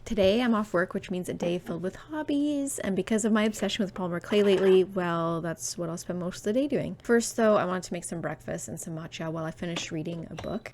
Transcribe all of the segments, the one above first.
Today I'm off work, which means a day filled with hobbies, and because of my obsession with Polymer Clay lately, well, that's what I'll spend most of the day doing. First though, I wanted to make some breakfast and some matcha while I finish reading a book.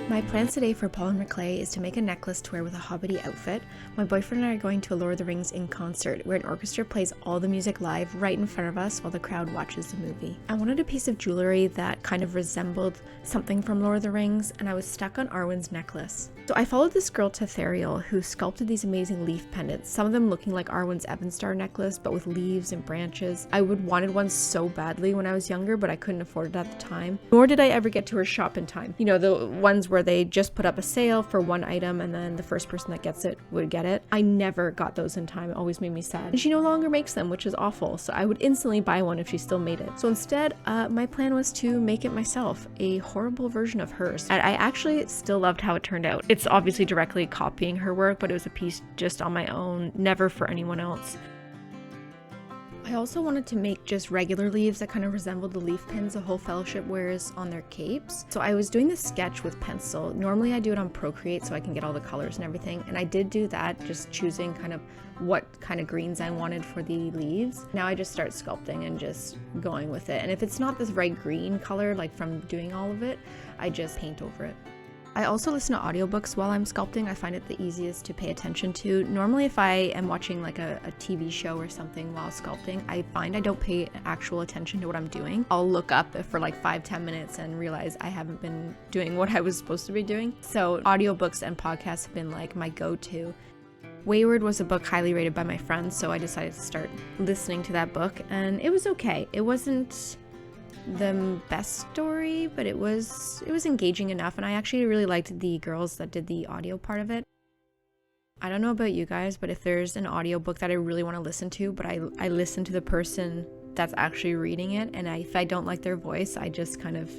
My plans today for Polymer Clay is to make a necklace to wear with a hobbity outfit. My boyfriend and I are going to Lord of the Rings in concert, where an orchestra plays all the music live right in front of us while the crowd watches the movie. I wanted a piece of jewelry that kind of resembled something from Lord of the Rings, and I was stuck on Arwen's necklace. So I followed this girl Tetheriel who sculpted these amazing leaf pendants, some of them looking like Arwen's Evenstar necklace but with leaves and branches. I wanted one so badly when I was younger, but I couldn't afford it at the time. Nor did I ever get to her shop in time. You know, the ones where they just put up a sale for one item and then the first person that gets it would get it. I never got those in time. It always made me sad. And she no longer makes them, which is awful. So I would instantly buy one if she still made it. So instead, my plan was to make it myself, a horrible version of hers. And I actually still loved how it turned out. It's obviously directly copying her work, but it was a piece just on my own, never for anyone else. I also wanted to make just regular leaves that kind of resembled the leaf pins the whole fellowship wears on their capes. So I was doing this sketch with pencil. Normally I do it on Procreate so I can get all the colors and everything, and I did do that, just choosing kind of what kind of greens I wanted for the leaves. Now I just start sculpting and just going with it, and if it's not this right green color like from doing all of it, I just paint over it. I also listen to audiobooks while I'm sculpting. I find it the easiest to pay attention to. Normally if I am watching like a TV show or something while sculpting, I find I don't pay actual attention to what I'm doing. I'll look up for like 5-10 minutes and realize I haven't been doing what I was supposed to be doing. So audiobooks and podcasts have been like my go-to. Wayward was a book highly rated by my friends, so I decided to start listening to that book, and it was okay. It wasn't the best story, but it was engaging enough, and I actually really liked the girls that did the audio part of it. I don't know about you guys, but if there's an audiobook that I really want to listen to, but I listen to the person that's actually reading it, and if I don't like their voice, I just kind of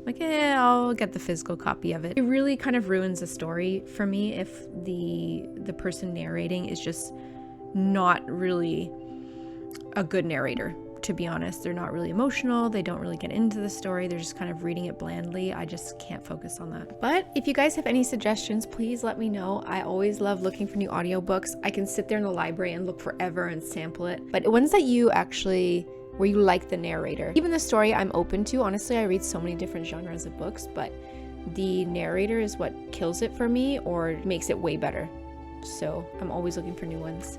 like, I'll get the physical copy of it. It really kind of ruins the story for me if the person narrating is just not really a good narrator. To be honest, they're not really emotional, they don't really get into the story, they're just kind of reading it blandly. I just can't focus on that. But if you guys have any suggestions, please let me know. I always love looking for new audiobooks. I can sit there in the library and look forever and sample it. But ones that you actually, where you like the narrator. Even the story I'm open to. Honestly, I read so many different genres of books, but the narrator is what kills it for me or makes it way better. So I'm always looking for new ones.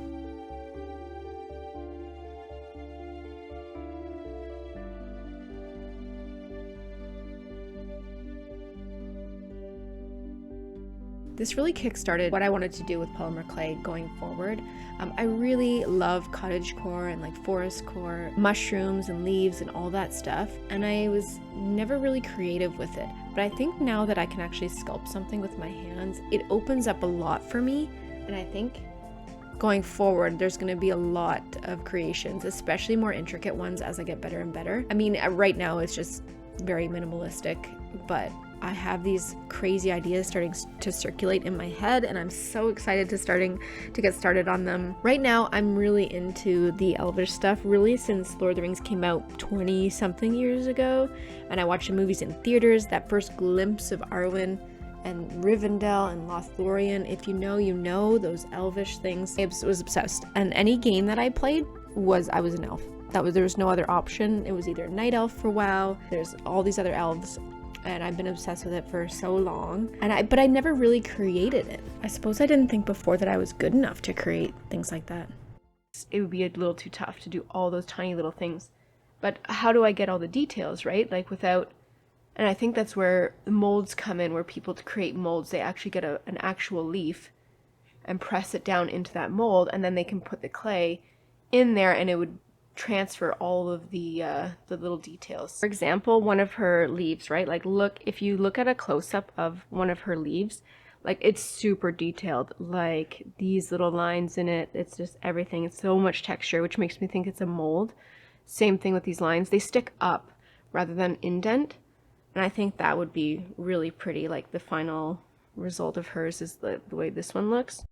This really kickstarted what I wanted to do with Polymer Clay going forward. I really love cottagecore and like forestcore, mushrooms and leaves and all that stuff, and I was never really creative with it. But I think now that I can actually sculpt something with my hands, it opens up a lot for me, and I think going forward there's going to be a lot of creations, especially more intricate ones as I get better and better. I mean, right now it's just very minimalistic, but I have these crazy ideas starting to circulate in my head, and I'm so excited to get started on them. Right now, I'm really into the Elvish stuff, really since Lord of the Rings came out 20-something years ago, and I watched the movies in theaters. That first glimpse of Arwen and Rivendell and Lothlorien, if you know, you know, those Elvish things. I was obsessed, and any game that I played I was an elf. There was no other option. It was either Night Elf for WoW, there's all these other elves, and I've been obsessed with it for so long. But I never really created it. I suppose I didn't think before that I was good enough to create things like that. it would be a little too tough to do all those tiny little things. But how do I get all the details, right? Like without, and I think that's where the molds come in, where people to create molds, they actually get an actual leaf and press it down into that mold, and then they can put the clay in there and it would transfer all of the little details. For example, one of her leaves, right? Like look, if you look at a close-up of one of her leaves, like it's super detailed, like these little lines in it, it's just everything. It's so much texture, which makes me think it's a mold. Same thing with these lines, they stick up rather than indent, and I think that would be really pretty. Like the final result of hers is the way this one looks.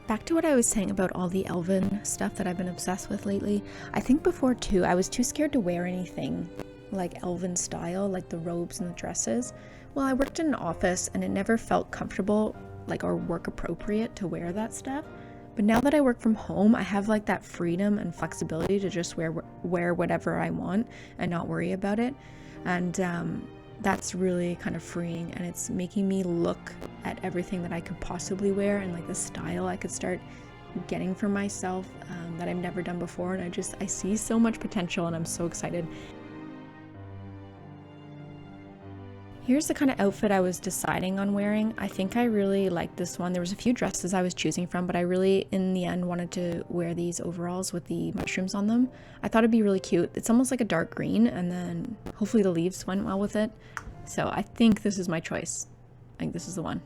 Back to what I was saying about all the elven stuff that I've been obsessed with lately. I think before too, I was too scared to wear anything like elven style, like the robes and the dresses. Well, I worked in an office and it never felt comfortable, like, or work appropriate to wear that stuff. But now that I work from home, I have like that freedom and flexibility to just wear whatever I want and not worry about it. And that's really kind of freeing, and it's making me look at everything that I could possibly wear and like the style I could start getting for myself that I've never done before. And I see so much potential and I'm so excited. Here's the kind of outfit I was deciding on wearing. I think I really like this one. There was a few dresses I was choosing from, but I really, in the end, wanted to wear these overalls with the mushrooms on them. I thought it'd be really cute. It's almost like a dark green, and then hopefully the leaves went well with it. So I think this is my choice. I think this is the one.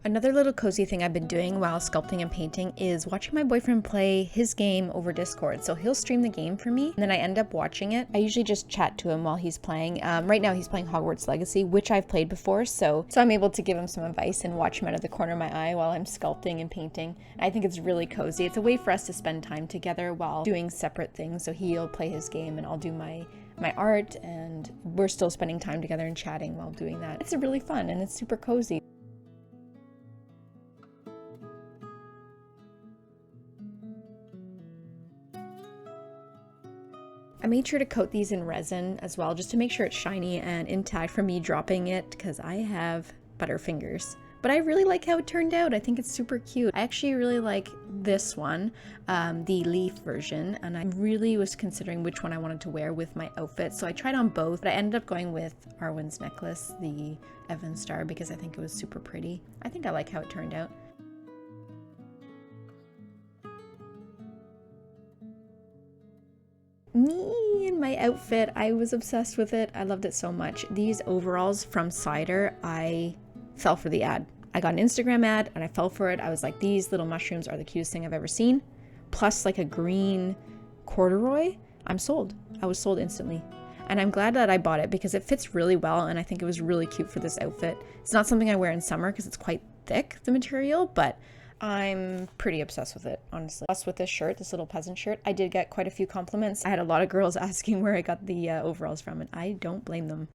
Another little cozy thing I've been doing while sculpting and painting is watching my boyfriend play his game over Discord. So he'll stream the game for me, and then I end up watching it. I usually just chat to him while he's playing. Right now he's playing Hogwarts Legacy, which I've played before, so I'm able to give him some advice and watch him out of the corner of my eye while I'm sculpting and painting. I think it's really cozy. It's a way for us to spend time together while doing separate things. So he'll play his game and I'll do my art, and we're still spending time together and chatting while doing that. It's really fun and it's super cozy. I made sure to coat these in resin as well, just to make sure it's shiny and intact from me dropping it, because I have butterfingers. But I really like how it turned out. I think it's super cute. I actually really like this one, the leaf version, and I really was considering which one I wanted to wear with my outfit. So I tried on both, but I ended up going with Arwen's necklace, the Evan Star, because I think it was super pretty. I think I like how it turned out. Me and my outfit, I was obsessed with it. I loved it so much. These overalls from Cider, I fell for the ad. I got an Instagram ad and I fell for it. I was like, these little mushrooms are the cutest thing I've ever seen. Plus like a green corduroy. I'm sold. I was sold instantly. And I'm glad that I bought it because it fits really well, and I think it was really cute for this outfit. It's not something I wear in summer because it's quite thick, the material, but I'm pretty obsessed with it, honestly. Plus with this shirt, this little peasant shirt, I did get quite a few compliments. I had a lot of girls asking where I got the overalls from, and I don't blame them.